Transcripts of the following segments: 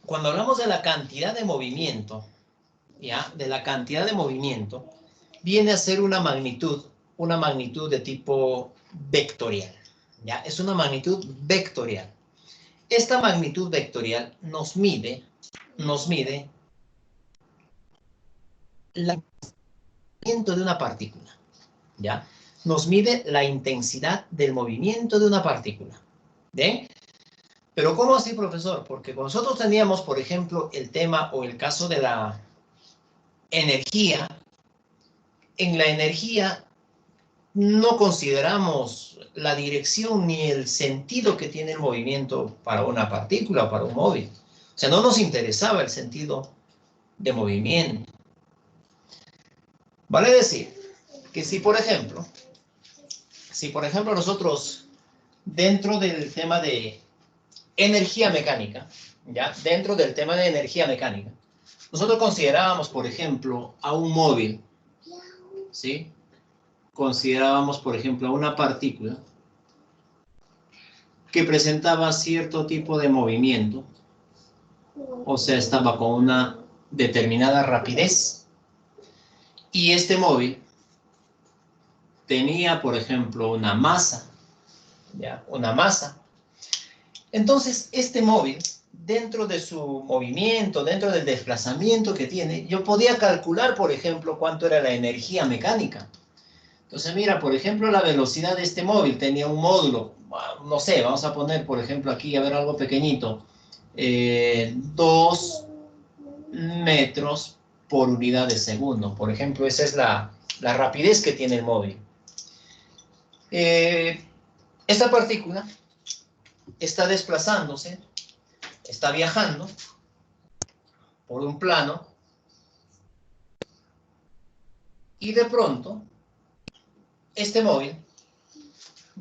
cuando hablamos de la cantidad de movimiento, ¿ya? De la cantidad de movimiento, viene a ser una magnitud de tipo vectorial, ¿ya? Es una magnitud vectorial. Esta magnitud vectorial nos mide el movimiento de una partícula, ¿ya? Nos mide la intensidad del movimiento de una partícula, ¿bien? Pero ¿cómo así, profesor? Porque nosotros teníamos, por ejemplo, el tema o el caso de la energía. En la energía no consideramos la dirección ni el sentido que tiene el movimiento para una partícula o para un móvil. O sea, no nos interesaba el sentido de movimiento. Vale decir que si, por ejemplo, nosotros, dentro del tema de energía mecánica, ¿ya? Dentro del tema de energía mecánica, nosotros considerábamos, por ejemplo, a un móvil, ¿sí? Considerábamos, por ejemplo, a una partícula que presentaba cierto tipo de movimiento, o sea, estaba con una determinada rapidez, y este móvil tenía, por ejemplo, una masa, ¿ya? Una masa. Entonces, este móvil, dentro de su movimiento, dentro del desplazamiento que tiene, yo podía calcular, por ejemplo, cuánto era la energía mecánica. Entonces, mira, por ejemplo, la velocidad de este móvil tenía un módulo, no sé, vamos a poner, por ejemplo, aquí, a ver, algo pequeñito, 2 metros por unidad de segundo. Por ejemplo, esa es la rapidez que tiene el móvil. Esta partícula está desplazándose, está viajando por un plano y de pronto este móvil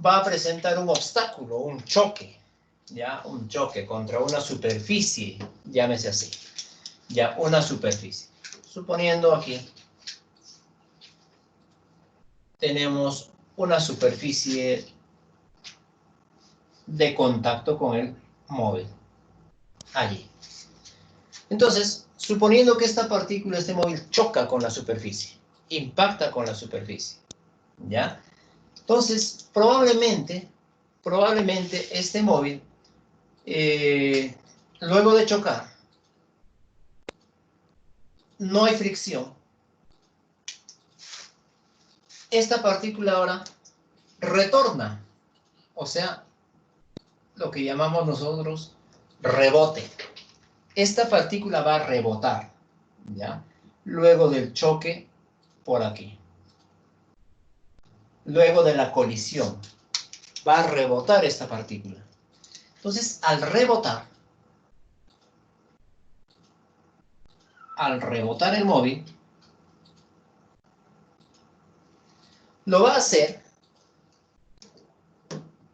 va a presentar un obstáculo, un choque, ¿ya? Un choque contra una superficie, llámese así, ya, una superficie. Suponiendo aquí tenemos una superficie de contacto con el móvil, allí. Entonces, suponiendo que esta partícula, este móvil, choca con la superficie, impacta con la superficie, ¿ya? Entonces, probablemente este móvil, luego de chocar, no hay fricción. Esta partícula ahora retorna, o sea, lo que llamamos nosotros rebote. Esta partícula va a rebotar, ¿ya? Luego del choque por aquí. Luego de la colisión, va a rebotar esta partícula. Entonces, al rebotar el móvil, lo va a hacer,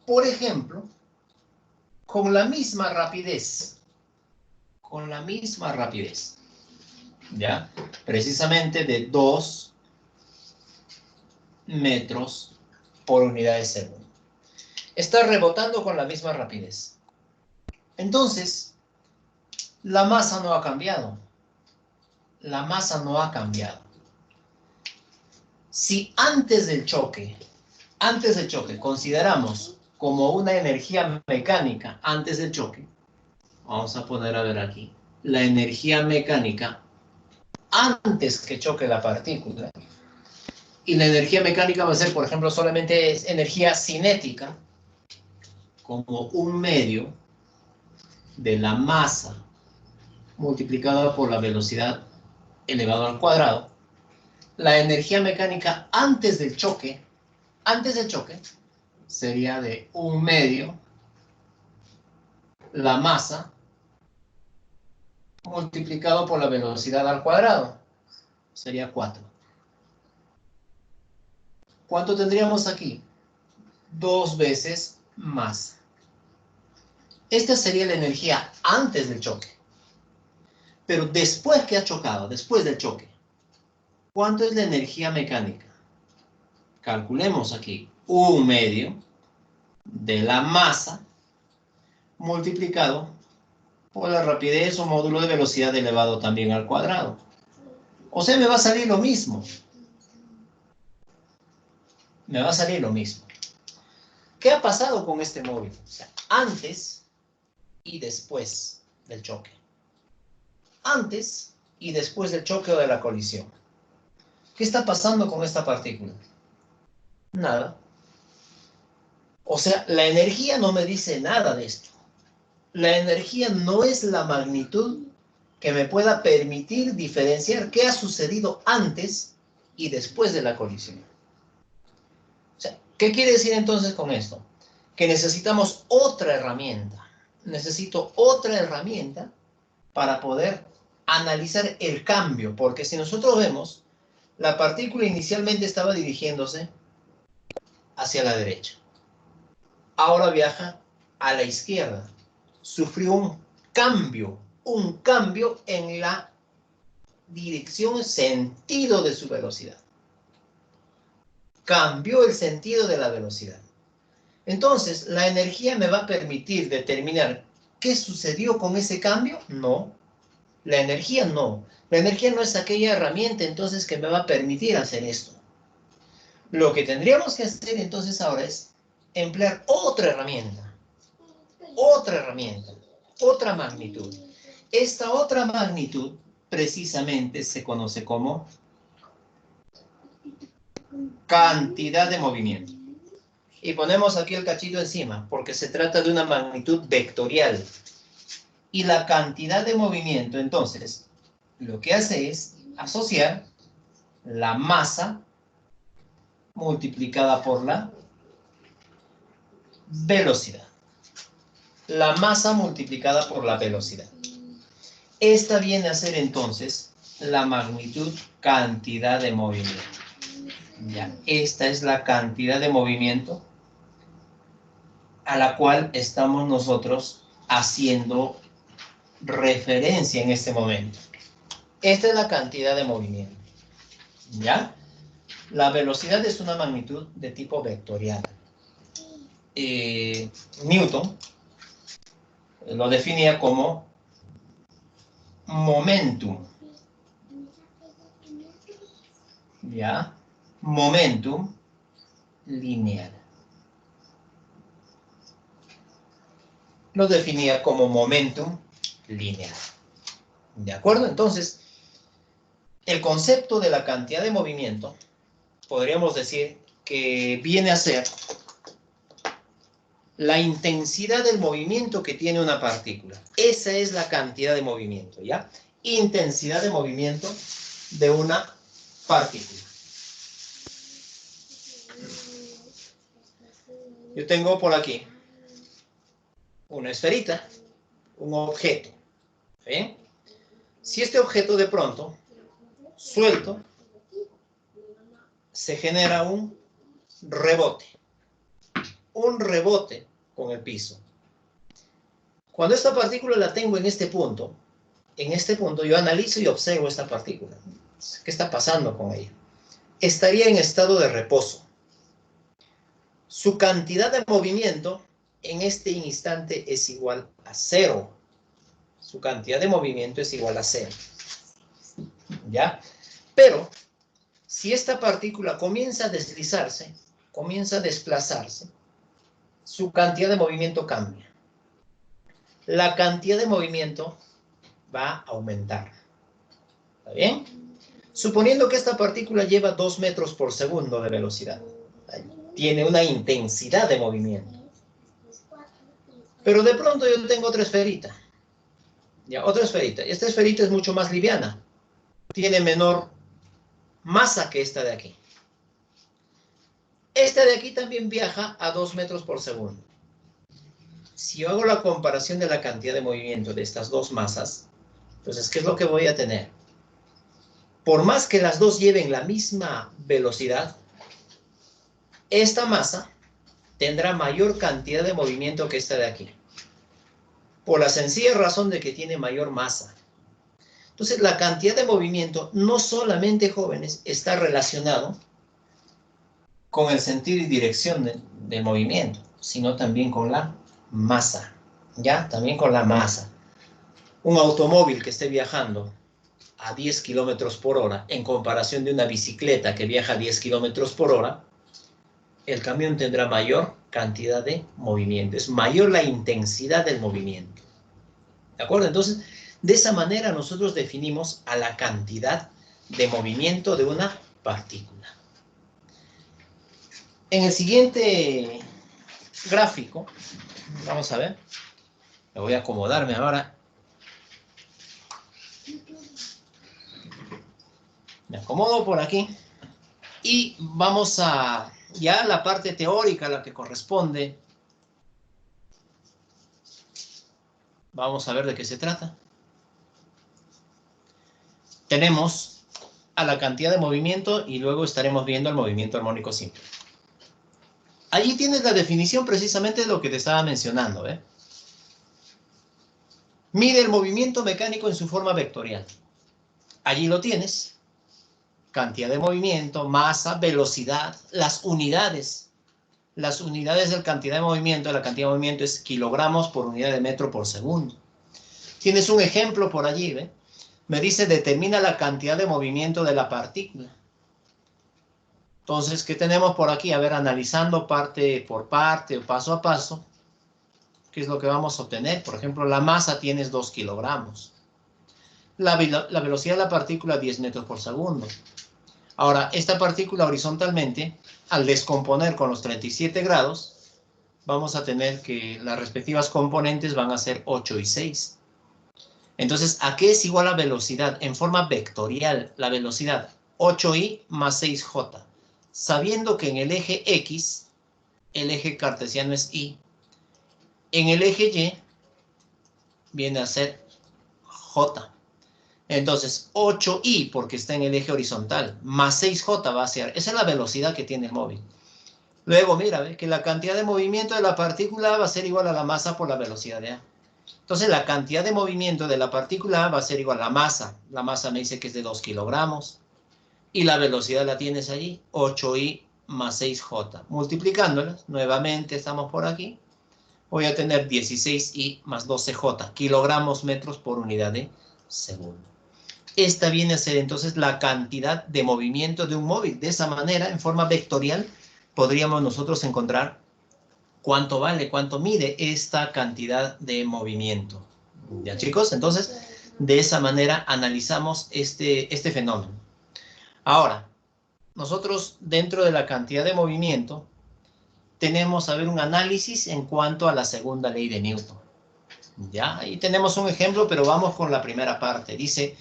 por ejemplo, con la misma rapidez. Con la misma rapidez. ¿Ya? Precisamente de 2 metros por unidad de segundo. Está rebotando con la misma rapidez. Entonces, la masa no ha cambiado. La masa no ha cambiado. Si antes del choque, consideramos como una energía mecánica antes del choque, vamos a poner a ver aquí, la energía mecánica antes que choque la partícula, y la energía mecánica va a ser, por ejemplo, solamente energía cinética, como un medio de la masa multiplicada por la velocidad elevado al cuadrado. La energía mecánica antes del choque, sería de un medio la masa multiplicado por la velocidad al cuadrado. Sería 4. ¿Cuánto tendríamos aquí? 2 veces más. Esta sería la energía antes del choque. Pero después que ha chocado, después del choque, ¿cuánto es la energía mecánica? Calculemos aquí. Un medio de la masa multiplicado por la rapidez o módulo de velocidad elevado también al cuadrado. O sea, me va a salir lo mismo. Me va a salir lo mismo. ¿Qué ha pasado con este móvil? O sea, antes y después del choque. Antes y después del choque o de la colisión. ¿Qué está pasando con esta partícula? Nada. O sea, la energía no me dice nada de esto. La energía no es la magnitud que me pueda permitir diferenciar qué ha sucedido antes y después de la colisión. O sea, ¿qué quiere decir entonces con esto? Que necesitamos otra herramienta. Necesito otra herramienta para poder analizar el cambio, porque si nosotros vemos, la partícula inicialmente estaba dirigiéndose hacia la derecha. Ahora viaja a la izquierda. Sufrió un cambio en la dirección, sentido de su velocidad. Cambió el sentido de la velocidad. Entonces, ¿la energía me va a permitir determinar qué sucedió con ese cambio? No. La energía no. La energía no es aquella herramienta entonces que me va a permitir hacer esto. Lo que tendríamos que hacer entonces ahora es emplear otra herramienta, otra magnitud. Esta otra magnitud precisamente se conoce como cantidad de movimiento. Y ponemos aquí el cachito encima, porque se trata de una magnitud vectorial. Y la cantidad de movimiento, entonces, lo que hace es asociar la masa multiplicada por la velocidad. La masa multiplicada por la velocidad. Esta viene a ser entonces la magnitud cantidad de movimiento. Ya, esta es la cantidad de movimiento a la cual estamos nosotros haciendo referencia en este momento. Esta es la cantidad de movimiento. ¿Ya? La velocidad es una magnitud de tipo vectorial. Newton lo definía como momentum. ¿Ya? Momentum lineal. Lo definía como momentum lineal. ¿De acuerdo? Entonces, el concepto de la cantidad de movimiento, podríamos decir que viene a ser la intensidad del movimiento que tiene una partícula. Esa es la cantidad de movimiento, ¿ya? Intensidad de movimiento de una partícula. Yo tengo por aquí una esferita, un objeto. ¿Sí? Si este objeto de pronto, suelto, se genera un rebote. Un rebote con el piso. Cuando esta partícula la tengo en este punto yo analizo y observo esta partícula. ¿Qué está pasando con ella? Estaría en estado de reposo. Su cantidad de movimiento en este instante es igual a 0. Su cantidad de movimiento es igual a 0. ¿Ya? Pero, si esta partícula comienza a deslizarse, comienza a desplazarse, su cantidad de movimiento cambia. La cantidad de movimiento va a aumentar. ¿Está bien? Suponiendo que esta partícula lleva 2 metros por segundo de velocidad. Tiene una intensidad de movimiento. Pero de pronto yo tengo otra esferita. Ya, otra esferita. Esta esferita es mucho más liviana. Tiene menor masa que esta de aquí. Esta de aquí también viaja a 2 metros por segundo. Si yo hago la comparación de la cantidad de movimiento de estas dos masas, entonces, ¿qué es lo que voy a tener? Por más que las dos lleven la misma velocidad, esta masa tendrá mayor cantidad de movimiento que esta de aquí. Por la sencilla razón de que tiene mayor masa. Entonces, la cantidad de movimiento, no solamente, jóvenes, está relacionado con el sentido y dirección del movimiento, sino también con la masa. ¿Ya? También con la masa. un automóvil que esté viajando a 10 kilómetros por hora en comparación de una bicicleta que viaja a 10 kilómetros por hora, el camión tendrá mayor cantidad de movimiento, es mayor la intensidad del movimiento. ¿De acuerdo? Entonces, de esa manera nosotros definimos a la cantidad de movimiento de una partícula. En el siguiente gráfico, vamos a ver, me voy a acomodarme ahora. Me acomodo por aquí y vamos a ya la parte teórica, la que corresponde. Vamos a ver de qué se trata. Tenemos a la cantidad de movimiento y luego estaremos viendo el movimiento armónico simple. Allí tienes la definición precisamente de lo que te estaba mencionando, ¿eh? Mide el movimiento mecánico en su forma vectorial. Allí lo tienes. Cantidad de movimiento, masa, velocidad, las unidades. Las unidades de la cantidad de movimiento, la cantidad de movimiento es kilogramos por unidad de metro por segundo. Tienes un ejemplo por allí, ¿ve? Me dice, determina la cantidad de movimiento de la partícula. Entonces, ¿qué tenemos por aquí? A ver, analizando parte por parte o paso a paso, ¿qué es lo que vamos a obtener? Por ejemplo, la masa tienes 2 kilogramos. La velocidad de la partícula 10 metros por segundo. Ahora, esta partícula horizontalmente, al descomponer con los 37 grados, vamos a tener que las respectivas componentes van a ser 8 y 6. Entonces, ¿a qué es igual la velocidad? En forma vectorial, la velocidad 8i más 6j. Sabiendo que en el eje X, el eje cartesiano es y. En el eje Y, viene a ser j. Entonces, 8i, porque está en el eje horizontal, más 6j va a ser, esa es la velocidad que tiene el móvil. Luego, mira, ¿ve? Que la cantidad de movimiento de la partícula va a ser igual a la masa por la velocidad de A. Entonces, la cantidad de movimiento de la partícula va a ser igual a la masa. La masa me dice que es de 2 kilogramos. Y la velocidad la tienes allí, 8i más 6j. Multiplicándolas, nuevamente estamos por aquí, voy a tener 16i más 12j, kilogramos metros por unidad de segundo. Esta viene a ser entonces la cantidad de movimiento de un móvil. De esa manera, en forma vectorial, podríamos nosotros encontrar cuánto vale, cuánto mide esta cantidad de movimiento. ¿Ya, chicos? Entonces, de esa manera analizamos este fenómeno. Ahora, nosotros dentro de la cantidad de movimiento tenemos a ver un análisis en cuanto a la segunda ley de Newton. Ya, ahí tenemos un ejemplo, pero vamos con la primera parte. Dice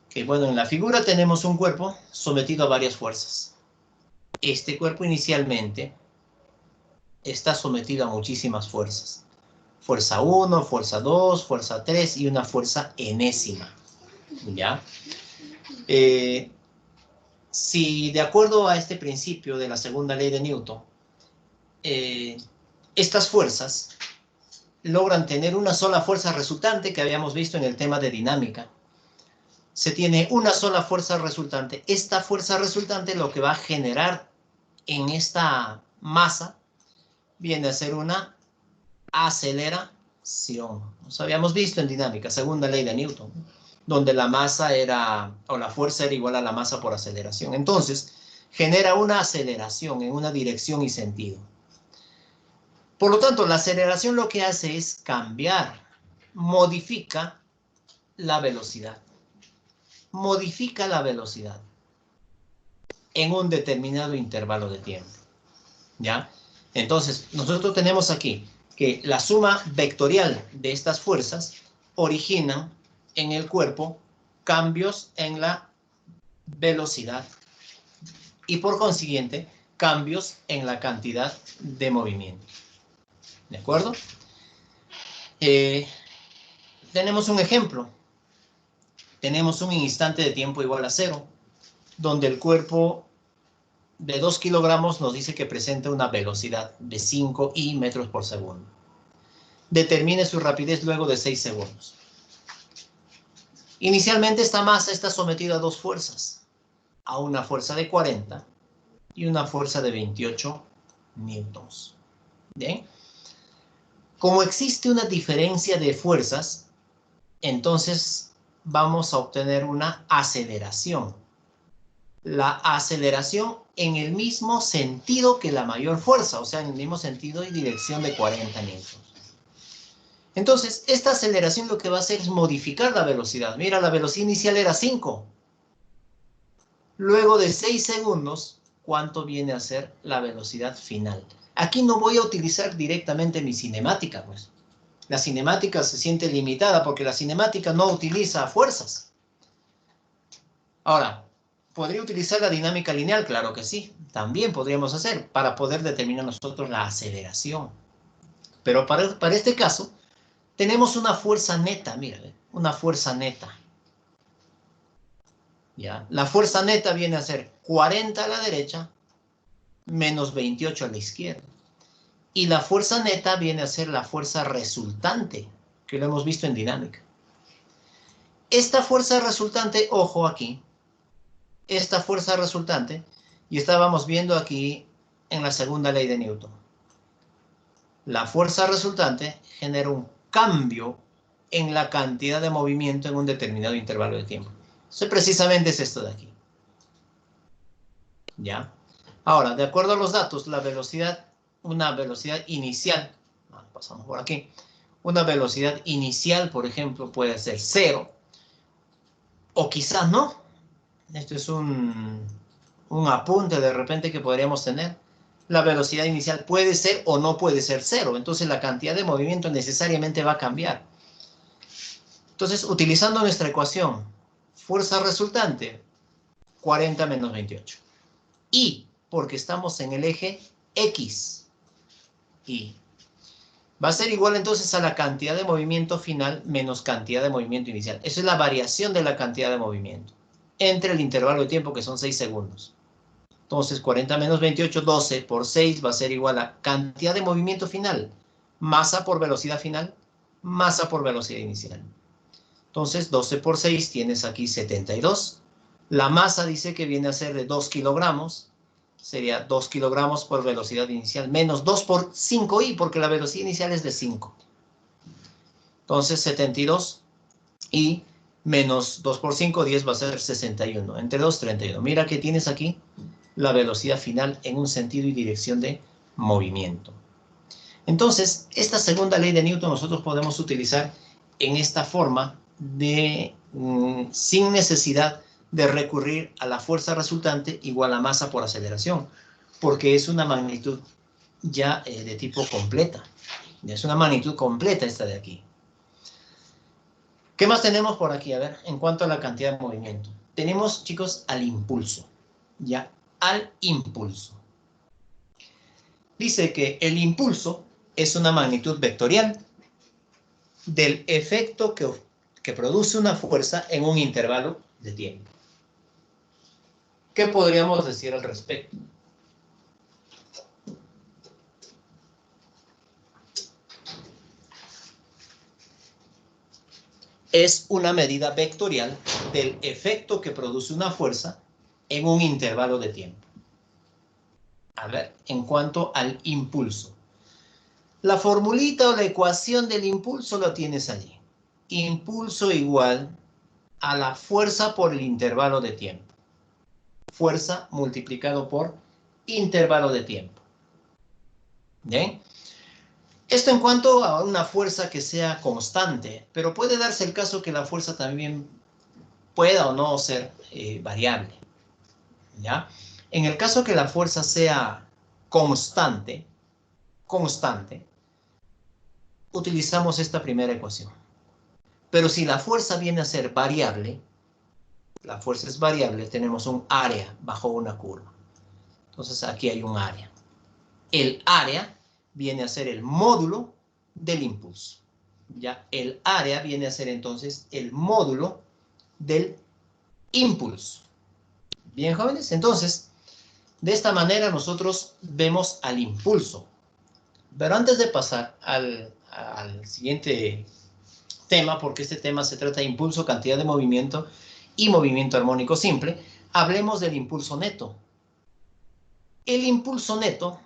que, bueno, en la figura tenemos un cuerpo sometido a varias fuerzas. Este cuerpo inicialmente está sometido a muchísimas fuerzas. Fuerza 1, fuerza 2, fuerza 3 y una fuerza enésima. ¿Ya? Si de acuerdo a este principio de la segunda ley de Newton, estas fuerzas logran tener una sola fuerza resultante que habíamos visto en el tema de dinámica. Se tiene una sola fuerza resultante. Esta fuerza resultante lo que va a generar en esta masa viene a ser una aceleración. Nos habíamos visto en dinámica, segunda ley de Newton, donde la masa era, o la fuerza era igual a la masa por aceleración. Entonces, genera una aceleración en una dirección y sentido. Por lo tanto, la aceleración lo que hace es cambiar, modifica la velocidad. Modifica la velocidad en un determinado intervalo de tiempo. ¿Ya? Entonces, nosotros tenemos aquí que la suma vectorial de estas fuerzas originan en el cuerpo cambios en la velocidad y por consiguiente cambios en la cantidad de movimiento. ¿De acuerdo? Tenemos un ejemplo. Tenemos un instante de tiempo igual a 0, donde el cuerpo de 2 kilogramos nos dice que presenta una velocidad de 5i metros por segundo. Determine su rapidez luego de 6 segundos. Inicialmente esta masa está sometida a dos fuerzas, a una fuerza de 40 y una fuerza de 28 newtons. ¿Bien? Como existe una diferencia de fuerzas, entonces vamos a obtener una aceleración. La aceleración en el mismo sentido que la mayor fuerza, o sea, en el mismo sentido y dirección de 40 newtons. Entonces, esta aceleración lo que va a hacer es modificar la velocidad. Mira, la velocidad inicial era 5. Luego de 6 segundos, ¿cuánto viene a ser la velocidad final? Aquí no voy a utilizar directamente mi cinemática, pues. La cinemática se siente limitada porque la cinemática no utiliza fuerzas. Ahora, ¿podría utilizar la dinámica lineal? Claro que sí. También podríamos hacer para poder determinar nosotros la aceleración. Pero para este caso, tenemos una fuerza neta, mira, una fuerza neta. ¿Ya? La fuerza neta viene a ser 40 a la derecha menos 28 a la izquierda. Y la fuerza neta viene a ser la fuerza resultante, que lo hemos visto en dinámica. Esta fuerza resultante, ojo aquí, esta fuerza resultante, y estábamos viendo aquí en la segunda ley de Newton. La fuerza resultante genera un cambio en la cantidad de movimiento en un determinado intervalo de tiempo. Eso precisamente es esto de aquí. ¿Ya? Ahora, de acuerdo a los datos, la velocidad, una velocidad inicial, pasamos por aquí, una velocidad inicial, por ejemplo, puede ser 0, o quizás no. Esto es un apunte de repente que podríamos tener. La velocidad inicial puede ser o no puede ser 0, entonces la cantidad de movimiento necesariamente va a cambiar. Entonces, utilizando nuestra ecuación, fuerza resultante, 40 menos 28. Y, porque estamos en el eje X, y va a ser igual entonces a la cantidad de movimiento final menos cantidad de movimiento inicial. Esa es la variación de la cantidad de movimiento entre el intervalo de tiempo, que son 6 segundos. Entonces, 40 menos 28, 12 por 6 va a ser igual a cantidad de movimiento final, masa por velocidad final, masa por velocidad inicial. Entonces, 12 por 6 tienes aquí 72. La masa dice que viene a ser de 2 kilogramos. Sería 2 kilogramos por velocidad inicial, menos 2 por 5i, porque la velocidad inicial es de 5. Entonces, 72 y menos 2 por 5, 10 va a ser 61. Entre 2, 31. Mira que tienes aquí la velocidad final en un sentido y dirección de movimiento. Entonces, esta segunda ley de Newton nosotros podemos utilizar en esta forma de, sin necesidad de recurrir a la fuerza resultante igual a masa por aceleración, porque es una magnitud ya de tipo completa. Es una magnitud completa esta de aquí. ¿Qué más tenemos por aquí? A ver, en cuanto a la cantidad de movimiento. Tenemos, chicos, al impulso. Ya, al impulso. Dice que el impulso es una magnitud vectorial del efecto que produce una fuerza en un intervalo de tiempo. ¿Qué podríamos decir al respecto? Es una medida vectorial del efecto que produce una fuerza en un intervalo de tiempo. A ver, en cuanto al impulso. La formulita o la ecuación del impulso lo tienes allí. Impulso igual a la fuerza por el intervalo de tiempo. Fuerza multiplicado por intervalo de tiempo. ¿Bien? Esto en cuanto a una fuerza que sea constante, pero puede darse el caso que la fuerza también pueda o no ser variable. ¿Ya? En el caso que la fuerza sea constante, utilizamos esta primera ecuación. Pero si la fuerza viene a ser variable, la fuerza es variable, tenemos un área bajo una curva. Entonces aquí hay un área. El área viene a ser el módulo del impulso. ¿Ya? El área viene a ser entonces el módulo del impulso. Bien, jóvenes, entonces, de esta manera nosotros vemos al impulso. Pero antes de pasar al siguiente tema, porque este tema se trata de impulso, cantidad de movimiento y movimiento armónico simple, hablemos del impulso neto. El impulso neto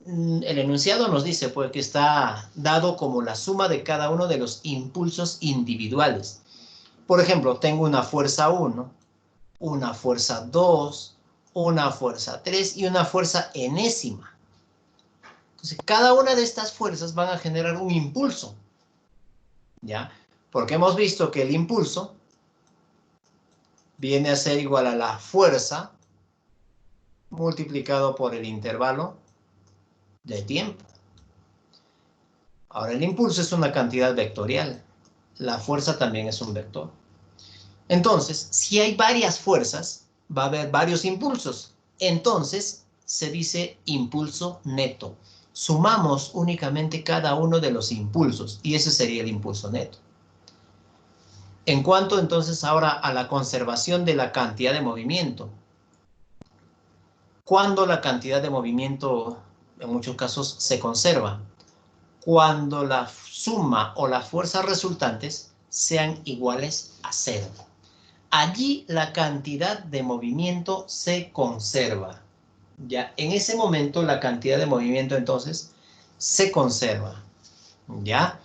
el enunciado nos dice pues, que está dado como la suma de cada uno de los impulsos individuales. Por ejemplo, tengo una fuerza 1, una fuerza 2, una fuerza 3 y una fuerza enésima. Entonces, cada una de estas fuerzas van a generar un impulso, ¿ya? Porque hemos visto que el impulso viene a ser igual a la fuerza multiplicado por el intervalo de tiempo. Ahora, el impulso es una cantidad vectorial. La fuerza también es un vector. Entonces, si hay varias fuerzas, va a haber varios impulsos. Entonces, se dice impulso neto. Sumamos únicamente cada uno de los impulsos y ese sería el impulso neto. En cuanto entonces ahora a la conservación de la cantidad de movimiento. ¿Cuándo la cantidad de movimiento en muchos casos se conserva? Cuando la suma o las fuerzas resultantes sean iguales a 0. Allí la cantidad de movimiento se conserva. Ya, en ese momento la cantidad de movimiento entonces se conserva. ¿Ya?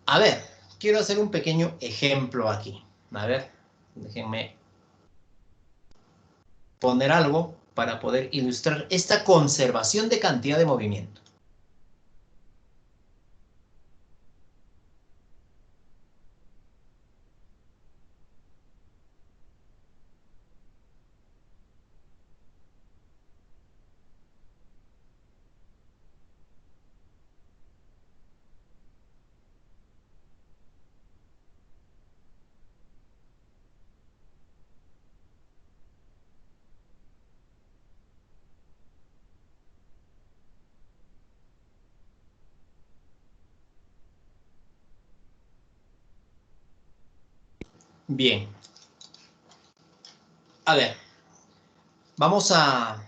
A ver, quiero hacer un pequeño ejemplo aquí. A ver, déjenme poner algo para poder ilustrar esta conservación de cantidad de movimiento. Bien. A ver, vamos a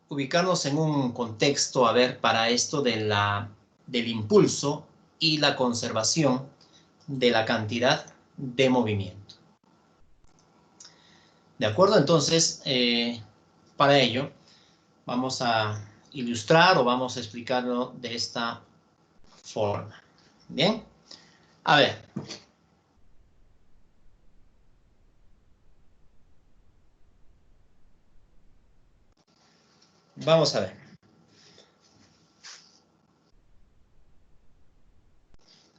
ubicarnos en un contexto, a ver, para esto del impulso y la conservación de la cantidad de movimiento. ¿De acuerdo? Entonces, para ello, vamos a ilustrar o vamos a explicarlo de esta forma. ¿Bien? A ver. Vamos a ver.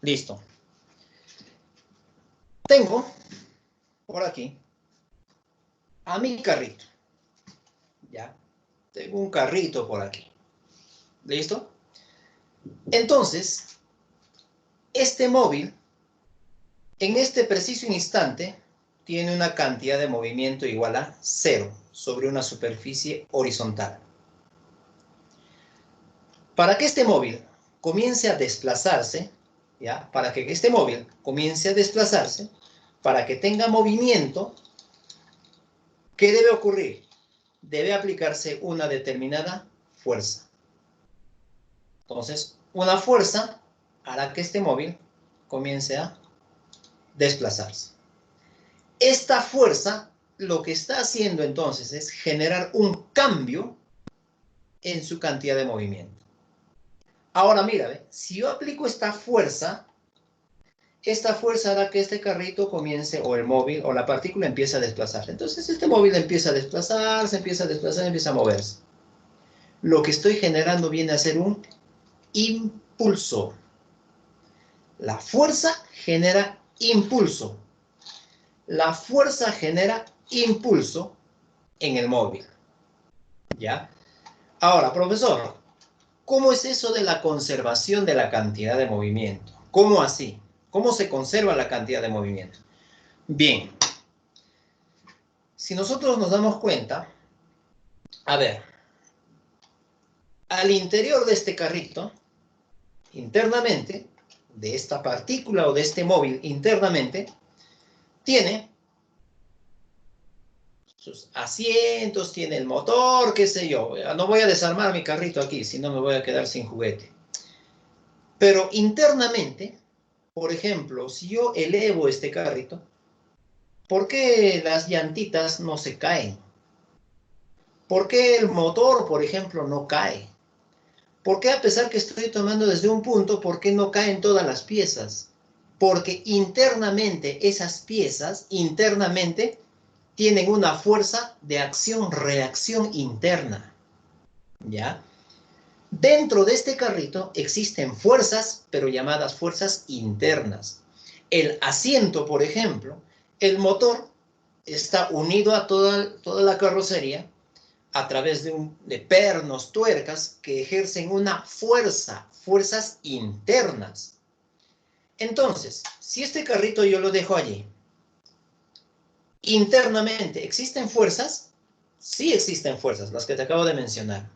Listo. Tengo por aquí a mi carrito. ¿Ya? Tengo un carrito por aquí. ¿Listo? Entonces, este móvil, en este preciso instante, tiene una cantidad de movimiento igual a 0 sobre una superficie horizontal. Para que este móvil comience a desplazarse, ¿ya? Para que este móvil comience a desplazarse, para que tenga movimiento, ¿qué debe ocurrir? Debe aplicarse una determinada fuerza. Entonces, una fuerza hará que este móvil comience a desplazarse. Esta fuerza lo que está haciendo entonces es generar un cambio en su cantidad de movimiento. Ahora mira, si yo aplico esta fuerza hará que este carrito comience, o el móvil, o la partícula empiece a desplazarse. Entonces este móvil empieza a desplazarse, empieza a moverse. Lo que estoy generando viene a ser un impulso. La fuerza genera impulso. La fuerza genera impulso en el móvil. ¿Ya? Ahora, profesor, ¿cómo es eso de la conservación de la cantidad de movimiento? ¿Cómo así? ¿Cómo se conserva la cantidad de movimiento? Bien, si nosotros nos damos cuenta, a ver, al interior de este carrito, internamente, de esta partícula o de este móvil internamente, tiene sus asientos, tiene el motor, qué sé yo. No voy a desarmar mi carrito aquí, si no me voy a quedar sin juguete. Pero internamente, por ejemplo, si yo elevo este carrito, ¿por qué las llantitas no se caen? ¿Por qué el motor, por ejemplo, no cae? ¿Por qué a pesar que estoy tomando desde un punto, por qué no caen todas las piezas? Porque internamente esas piezas, internamente, tienen una fuerza de acción-reacción interna, ¿ya? Dentro de este carrito existen fuerzas, pero llamadas fuerzas internas. El asiento, por ejemplo, el motor está unido a toda la carrocería a través de pernos, tuercas, que ejercen una fuerza, fuerzas internas. Entonces, si este carrito yo lo dejo allí, internamente, ¿existen fuerzas? Sí existen fuerzas, las que te acabo de mencionar.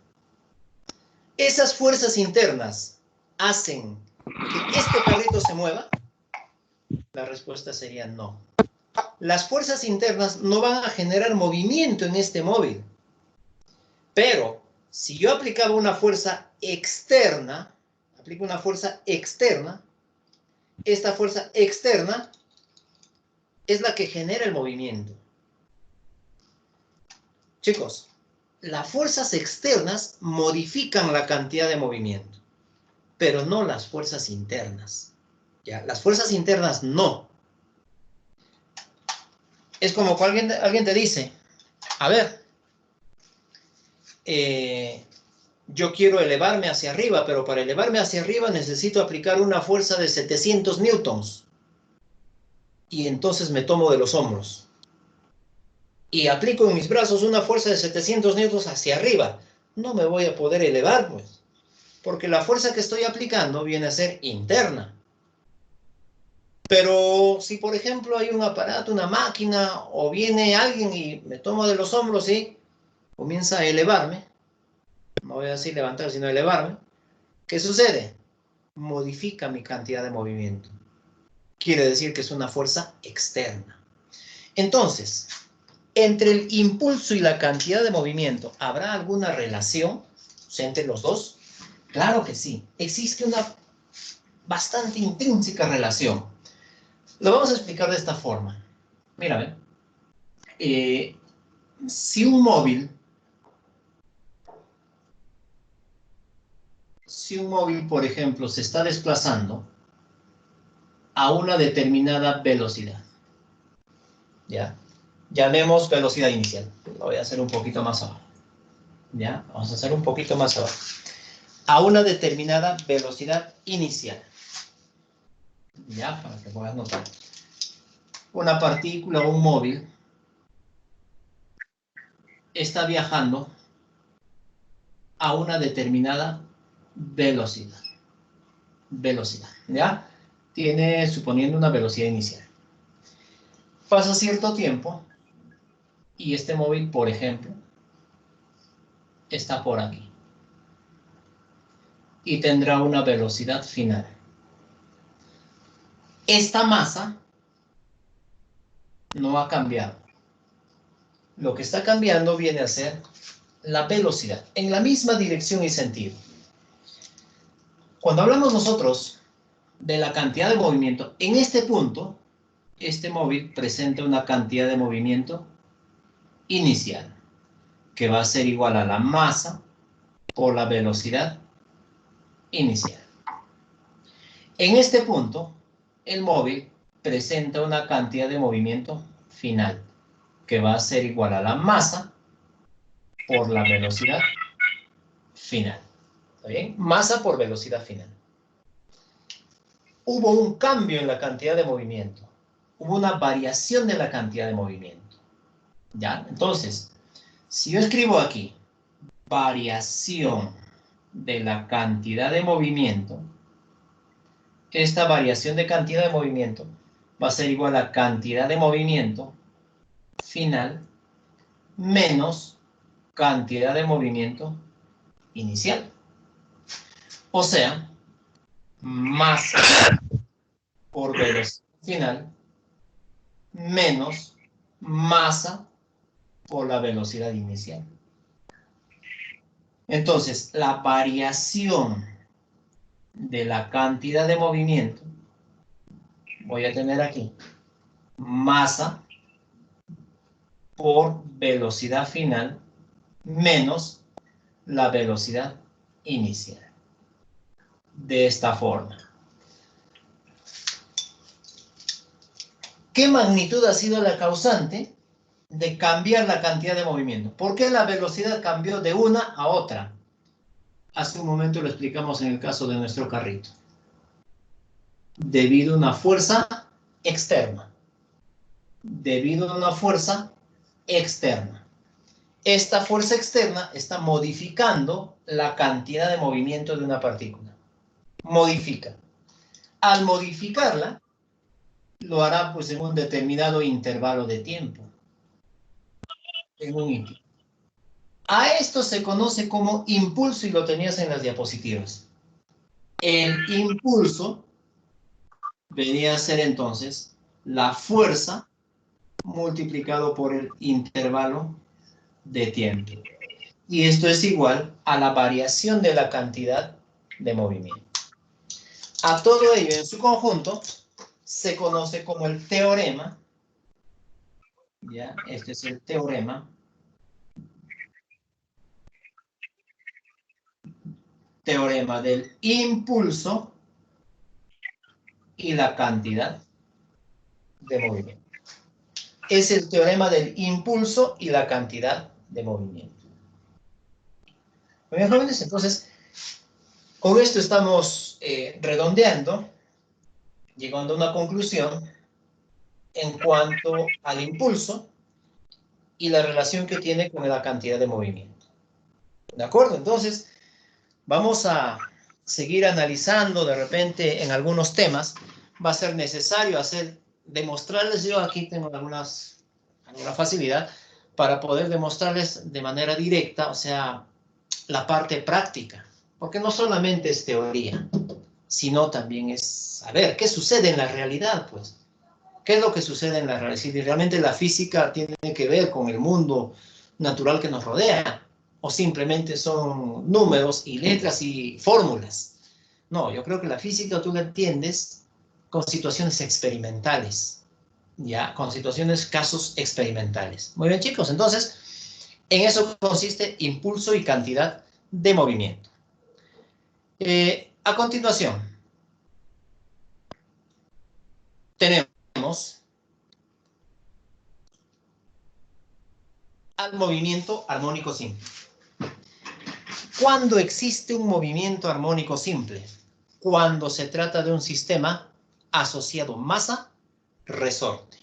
¿Esas fuerzas internas hacen que este carrito se mueva? La respuesta sería no. Las fuerzas internas no van a generar movimiento en este móvil. Pero si yo aplicaba una fuerza externa, aplico una fuerza externa, esta fuerza externa es la que genera el movimiento. Chicos, las fuerzas externas modifican la cantidad de movimiento, pero no las fuerzas internas. ¿Ya? Las fuerzas internas no. Es como que alguien te dice, a ver, yo quiero elevarme hacia arriba, pero para elevarme hacia arriba necesito aplicar una fuerza de 700 newtons. Y entonces me tomo de los hombros. Y aplico en mis brazos una fuerza de 700 newtons hacia arriba. No me voy a poder elevar, pues. Porque la fuerza que estoy aplicando viene a ser interna. Pero si, por ejemplo, hay un aparato, una máquina, o viene alguien y me tomo de los hombros y comienza a elevarme, no voy a decir levantar, sino elevarme, ¿qué sucede? Modifica mi cantidad de movimiento. Quiere decir que es una fuerza externa. Entonces, entre el impulso y la cantidad de movimiento, ¿habrá alguna relación entre los dos? Claro que sí. Existe una bastante intrínseca relación. Lo vamos a explicar de esta forma. Mira, si un móvil, por ejemplo, se está desplazando a una determinada velocidad, ¿ya? Llamemos velocidad inicial. Lo voy a hacer un poquito más abajo. ¿Ya? Vamos a hacer un poquito más abajo. A una determinada velocidad inicial. ¿Ya? Para que puedas notar. Una partícula o un móvil está viajando a una determinada velocidad. ¿Ya? Tiene, suponiendo una velocidad inicial. Pasa cierto tiempo y este móvil, por ejemplo, está por aquí. Y tendrá una velocidad final. Esta masa no ha cambiado. Lo que está cambiando viene a ser la velocidad, en la misma dirección y sentido. Cuando hablamos nosotros de la cantidad de movimiento, en este punto, este móvil presenta una cantidad de movimiento inicial, que va a ser igual a la masa por la velocidad inicial. En este punto, el móvil presenta una cantidad de movimiento final, que va a ser igual a la masa por la velocidad final. ¿Está bien? Masa por velocidad final. Hubo un cambio en la cantidad de movimiento. Hubo una variación de la cantidad de movimiento. ¿Ya? Entonces, si yo escribo aquí variación de la cantidad de movimiento, esta variación de cantidad de movimiento va a ser igual a cantidad de movimiento final menos cantidad de movimiento inicial. O sea, masa por velocidad final menos masa por la velocidad inicial. Entonces, la variación de la cantidad de movimiento, voy a tener aquí, masa por velocidad final menos la velocidad inicial. de esta forma. ¿Qué magnitud ha sido la causante de cambiar la cantidad de movimiento? ¿Por qué la velocidad cambió de una a otra? Hace un momento lo explicamos en el caso de nuestro carrito. Debido a una fuerza externa. Debido a una fuerza externa. Esta fuerza externa está modificando la cantidad de movimiento de una partícula. Modifica. Al modificarla, lo hará pues en un determinado intervalo de tiempo. En un intervalo. A esto se conoce como impulso y lo tenías en las diapositivas. El impulso venía a ser entonces la fuerza multiplicado por el intervalo de tiempo. Y esto es igual a la variación de la cantidad de movimiento. A todo ello en su conjunto se conoce como el teorema. ¿Ya? Este es el teorema. Teorema del impulso y la cantidad de movimiento. Es el teorema del impulso y la cantidad de movimiento. Muy bien, jóvenes, entonces, con esto estamos redondeando, llegando a una conclusión en cuanto al impulso y la relación que tiene con la cantidad de movimiento. ¿De acuerdo? Entonces, vamos a seguir analizando de repente en algunos temas. Va a ser necesario demostrarles, yo aquí tengo alguna facilidad para poder demostrarles de manera directa, o sea, la parte práctica. Porque no solamente es teoría, sino también es saber qué sucede en la realidad, pues. ¿Qué es lo que sucede en la realidad? Si realmente la física tiene que ver con el mundo natural que nos rodea, o simplemente son números y letras y fórmulas. No, yo creo que la física tú la entiendes con situaciones experimentales, ¿ya? Con situaciones, casos experimentales. Muy bien, chicos, entonces, en eso consiste impulso y cantidad de movimiento. A continuación, tenemos al movimiento armónico simple. ¿Cuándo existe un movimiento armónico simple? Cuando se trata de un sistema asociado masa-resorte.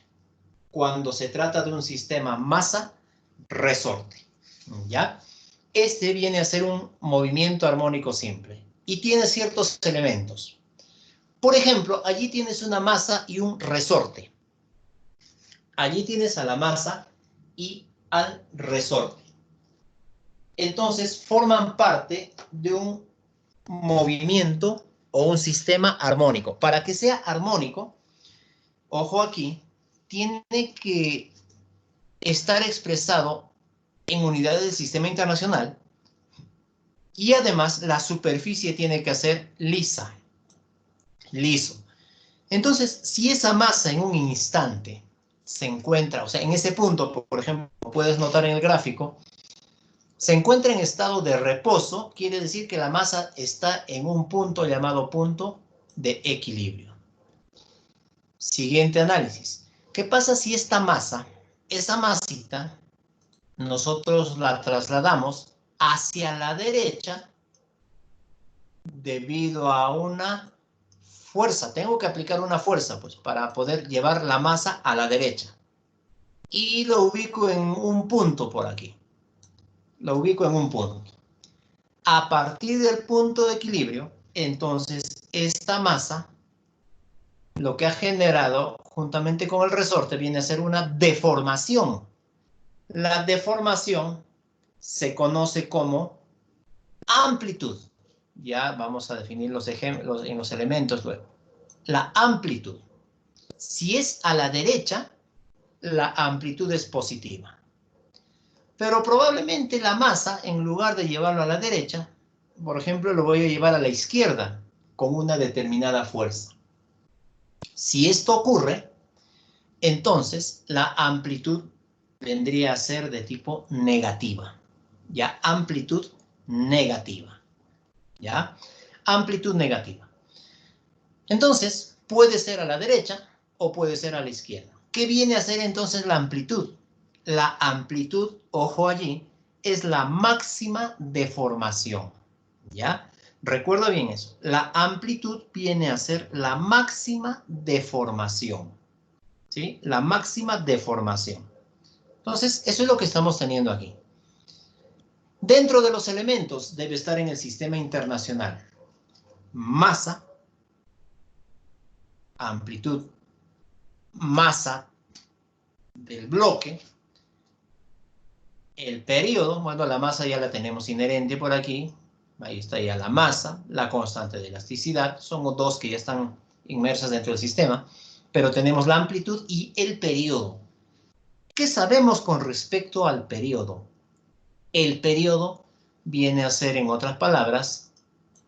Cuando se trata de un sistema masa-resorte. ¿Ya? Este viene a ser un movimiento armónico simple y tiene ciertos elementos. Por ejemplo, allí tienes una masa y un resorte. Allí tienes a la masa y al resorte. Entonces, forman parte de un movimiento o un sistema armónico. Para que sea armónico, ojo aquí, tiene que estar expresado en unidades del sistema internacional y además la superficie tiene que ser lisa, liso. Entonces, si esa masa en un instante se encuentra, o sea, en ese punto, por ejemplo, puedes notar en el gráfico, se encuentra en estado de reposo, quiere decir que la masa está en un punto llamado punto de equilibrio. Siguiente análisis. ¿Qué pasa si esta masa, esa masita, nosotros la trasladamos hacia la derecha debido a una fuerza? Tengo que aplicar una fuerza pues, para poder llevar la masa a la derecha. Y lo ubico en un punto por aquí. Lo ubico en un punto. A partir del punto de equilibrio, entonces esta masa, lo que ha generado juntamente con el resorte, viene a ser una deformación. La deformación se conoce como amplitud. Ya vamos a definir los ejemplos en los elementos luego. La amplitud. Si es a la derecha, la amplitud es positiva. Pero probablemente la masa, en lugar de llevarlo a la derecha, por ejemplo, lo voy a llevar a la izquierda con una determinada fuerza. Si esto ocurre, entonces la amplitud vendría a ser de tipo negativa. Ya, amplitud negativa. ¿Ya? amplitud negativa. Entonces, puede ser a la derecha o puede ser a la izquierda. ¿Qué viene a ser entonces la amplitud? La amplitud, ojo allí, es la máxima deformación, ¿ya? Recuerda bien eso. La amplitud viene a ser la máxima deformación, ¿sí? La máxima deformación. Entonces, eso es lo que estamos teniendo aquí. Dentro de los elementos debe estar en el sistema internacional masa, amplitud, masa del bloque, el periodo, bueno, la masa ya la tenemos inherente por aquí, ahí está ya la masa, la constante de elasticidad, son dos que ya están inmersas dentro del sistema, pero tenemos la amplitud y el periodo. ¿Qué sabemos con respecto al periodo? El periodo viene a ser, en otras palabras,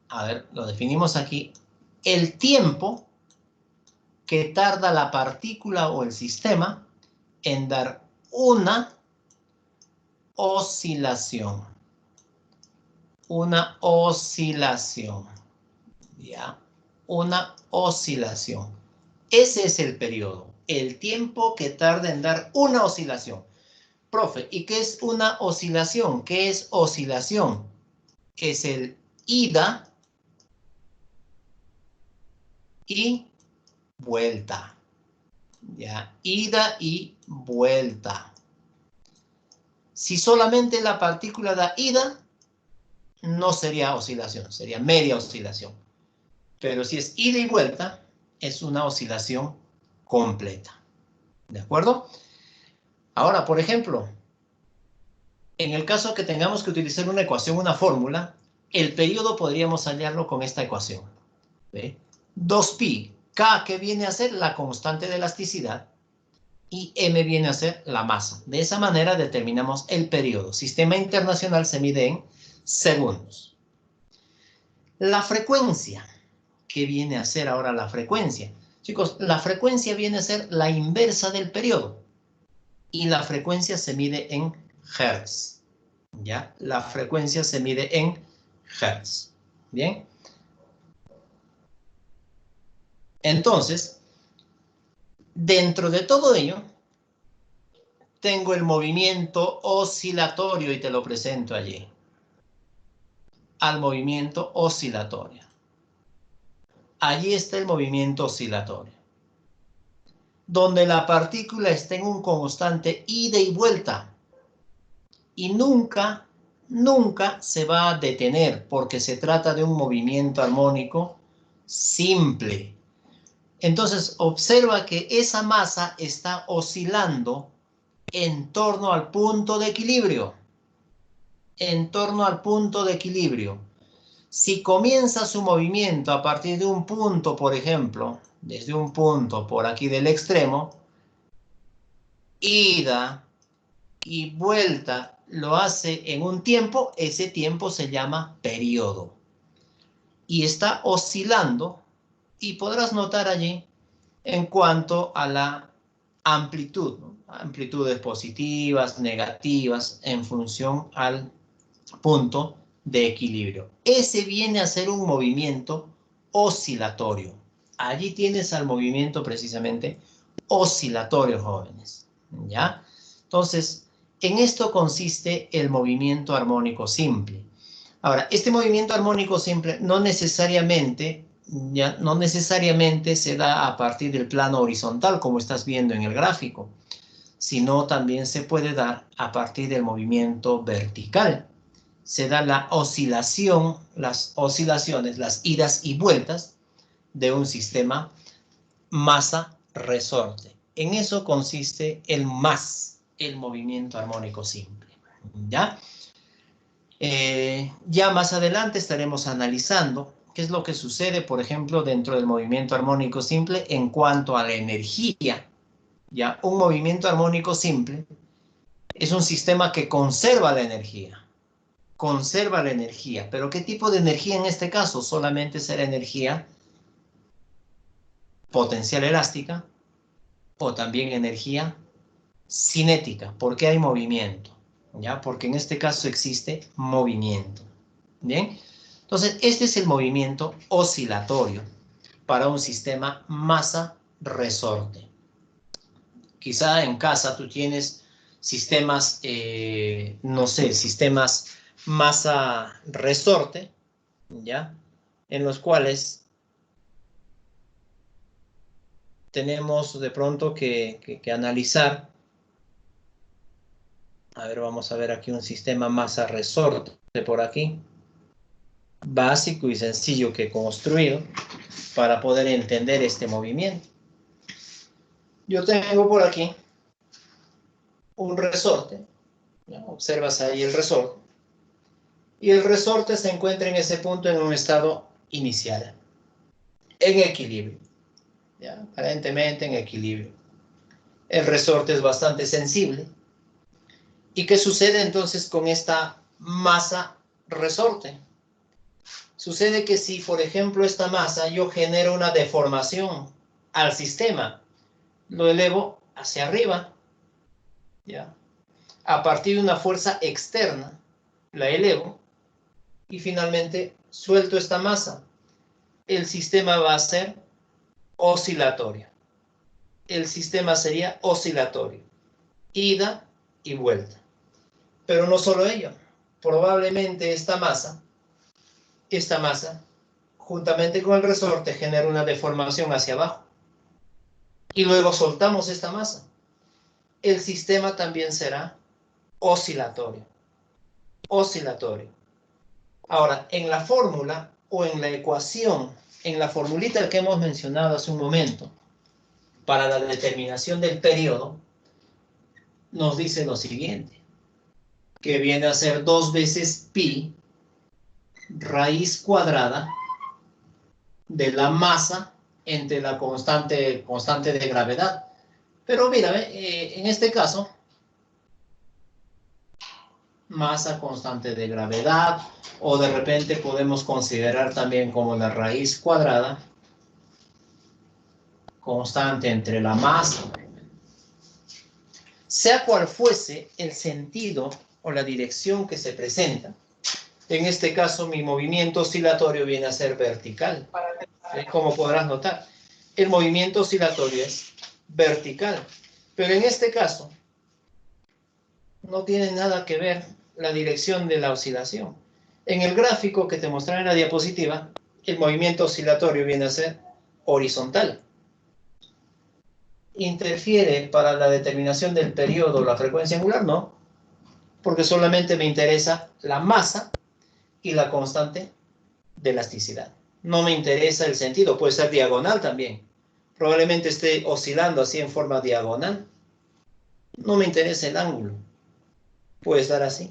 a ver, lo definimos aquí, el tiempo que tarda la partícula o el sistema en dar una oscilación. Una oscilación. ¿Ya? Una oscilación. Ese es el periodo. El tiempo que tarda en dar una oscilación. Profe, ¿y qué es una oscilación? ¿Qué es oscilación? Es el ida y vuelta. ¿Ya? Ida y vuelta. Si solamente la partícula da ida, no sería oscilación, sería media oscilación. Pero si es ida y vuelta, es una oscilación completa. ¿De acuerdo? Ahora, por ejemplo, en el caso que tengamos que utilizar una ecuación, una fórmula, el periodo podríamos hallarlo con esta ecuación. ¿Ve? 2pi, K que viene a ser la constante de elasticidad y M viene a ser la masa. De esa manera determinamos el periodo. Sistema internacional se mide en segundos. La frecuencia. ¿Qué viene a ser ahora la frecuencia? Chicos, la frecuencia viene a ser la inversa del periodo. Y la frecuencia se mide en hertz. ¿Ya? La frecuencia se mide en hertz. ¿Bien? Entonces, dentro de todo ello, tengo el movimiento oscilatorio y te lo presento allí. Al movimiento oscilatorio. Allí está el movimiento oscilatorio. Donde la partícula está en un constante ida y vuelta. Y nunca se va a detener porque se trata de un movimiento armónico simple. Entonces, observa que esa masa está oscilando en torno al punto de equilibrio. En torno al punto de equilibrio. Si comienza su movimiento a partir de un punto, por ejemplo, desde un punto por aquí del extremo, ida y vuelta lo hace en un tiempo, ese tiempo se llama periodo. Y está oscilando, y podrás notar allí en cuanto a la amplitud, ¿no? Amplitudes positivas, negativas, en función al punto de equilibrio. Ese viene a ser un movimiento oscilatorio. Allí tienes al movimiento precisamente oscilatorio, jóvenes. ¿Ya? Entonces, en esto consiste el movimiento armónico simple. Ahora, este movimiento armónico simple no necesariamente se da a partir del plano horizontal, como estás viendo en el gráfico, sino también se puede dar a partir del movimiento vertical. Se da la oscilación, las oscilaciones, las idas y vueltas de un sistema masa-resorte. En eso consiste el movimiento armónico simple. ¿Ya? Ya más adelante estaremos analizando qué es lo que sucede, por ejemplo, dentro del movimiento armónico simple en cuanto a la energía. Ya, un movimiento armónico simple es un sistema que conserva la energía. Conserva la energía. ¿Pero qué tipo de energía en este caso? Solamente será energía potencial elástica o también energía cinética. ¿Por qué hay movimiento? ¿Ya? Porque en este caso existe movimiento. ¿Bien? Entonces, este es el movimiento oscilatorio para un sistema masa-resorte. Quizá en casa tú tienes sistemas, no sé, sistemas masa-resorte, ¿ya? En los cuales tenemos de pronto que analizar. A ver, vamos a ver aquí un sistema masa-resorte por aquí. Básico y sencillo que he construido para poder entender este movimiento. Yo tengo por aquí un resorte. ¿Ya? Observas ahí el resorte. Y el resorte se encuentra en ese punto en un estado inicial, en equilibrio. ¿Ya? Aparentemente en equilibrio. El resorte es bastante sensible. ¿Y qué sucede entonces con esta masa resorte? Sucede que si, por ejemplo, esta masa yo genero una deformación al sistema, lo elevo hacia arriba, ¿ya? A partir de una fuerza externa, la elevo y finalmente suelto esta masa. El sistema va a ser oscilatorio. El sistema sería oscilatorio, ida y vuelta. Pero no solo ello, probablemente esta masa, juntamente con el resorte, genera una deformación hacia abajo. Y luego soltamos esta masa. El sistema también será oscilatorio. Oscilatorio. Ahora, en la fórmula o en la ecuación, en la formulita que hemos mencionado hace un momento, para la determinación del periodo, nos dice lo siguiente, que viene a ser 2 veces pi raíz cuadrada de la masa entre la constante de gravedad. Pero mira, en este caso, masa constante de gravedad, o de repente podemos considerar también como la raíz cuadrada constante entre la masa. Sea cual fuese el sentido o la dirección que se presenta, en este caso mi movimiento oscilatorio viene a ser vertical. Como podrás notar, el movimiento oscilatorio es vertical, pero en este caso no tiene nada que ver la dirección de la oscilación. En el gráfico que te mostraré en la diapositiva, el movimiento oscilatorio viene a ser horizontal. ¿Interfiere para la determinación del periodo la frecuencia angular? No, porque solamente me interesa la masa y la constante de elasticidad. No me interesa el sentido, puede ser diagonal también. Probablemente esté oscilando así en forma diagonal. No me interesa el ángulo. Puede estar así.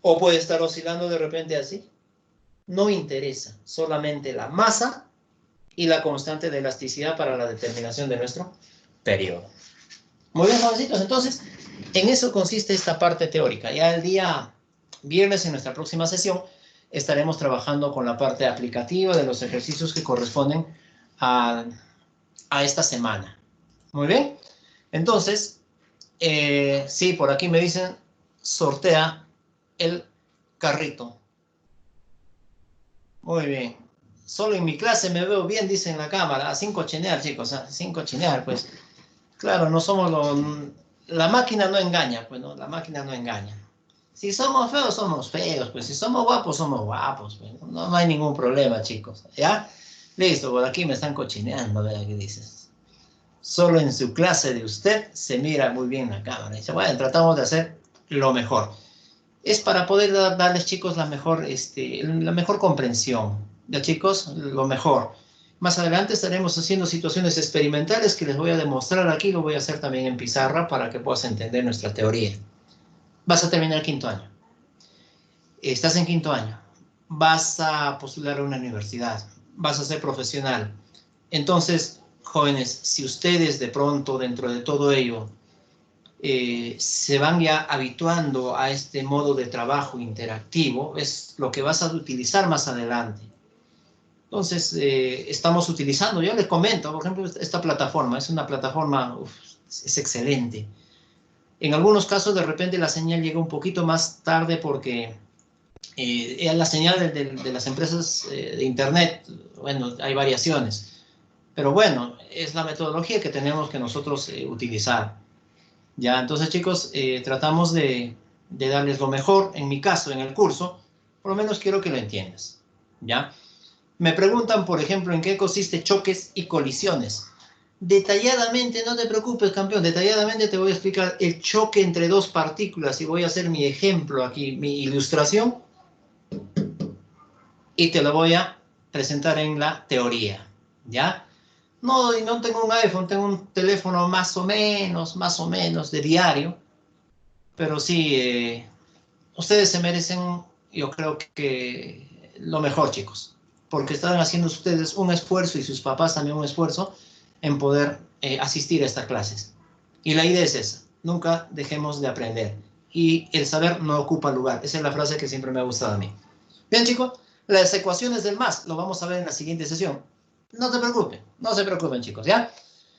O puede estar oscilando de repente así. No interesa, solamente la masa y la constante de elasticidad para la determinación de nuestro periodo. Muy bien, jovencitos. Entonces, en eso consiste esta parte teórica. Ya el día viernes, en nuestra próxima sesión, estaremos trabajando con la parte aplicativa de los ejercicios que corresponden a esta semana. Muy bien. Entonces, sí, por aquí me dicen, sortea el carrito. Muy bien. Solo en mi clase me veo bien, dice en la cámara. Sin cochinear, chicos, sin cochinear, pues. Claro, no somos la máquina no engaña, pues, ¿no? La máquina no engaña. Si somos feos, pues. Si somos guapos, pues. No hay ningún problema, chicos. ¿Ya? Listo, por aquí me están cochineando, vea qué dices. Solo en su clase de usted se mira muy bien la cámara. Dice, bueno, tratamos de hacer lo mejor. Es para poder darles, chicos, la mejor comprensión. Ya, chicos, lo mejor. Más adelante estaremos haciendo situaciones experimentales que les voy a demostrar aquí. Lo voy a hacer también en pizarra para que puedas entender nuestra teoría. Vas a terminar quinto año. Estás en quinto año. Vas a postular a una universidad. Vas a ser profesional. Entonces, jóvenes, si ustedes de pronto, dentro de todo ello, se van ya habituando a este modo de trabajo interactivo, es lo que vas a utilizar más adelante. Entonces, estamos utilizando, yo les comento, por ejemplo, esta plataforma, es una plataforma, es excelente. En algunos casos, de repente, la señal llega un poquito más tarde porque La señal de las empresas de Internet, bueno, hay variaciones. Pero bueno, es la metodología que tenemos que nosotros utilizar. Ya, entonces chicos, tratamos de darles lo mejor. En mi caso, en el curso, por lo menos quiero que lo entiendas. ¿Ya? Me preguntan, por ejemplo, en qué consiste choques y colisiones. Detalladamente, no te preocupes, campeón, detalladamente te voy a explicar el choque entre dos partículas y voy a hacer mi ejemplo aquí, mi ilustración, y te lo voy a presentar en la teoría, ¿ya? No, y no tengo un iPhone, tengo un teléfono más o menos de diario, pero sí, ustedes se merecen, yo creo que lo mejor, chicos, porque están haciendo ustedes un esfuerzo y sus papás también un esfuerzo en poder asistir a estas clases. Y la idea es esa, nunca dejemos de aprender. Y el saber no ocupa lugar. Esa es la frase que siempre me ha gustado a mí. Bien, chicos, las ecuaciones del más lo vamos a ver en la siguiente sesión. No se preocupen, chicos, ¿ya?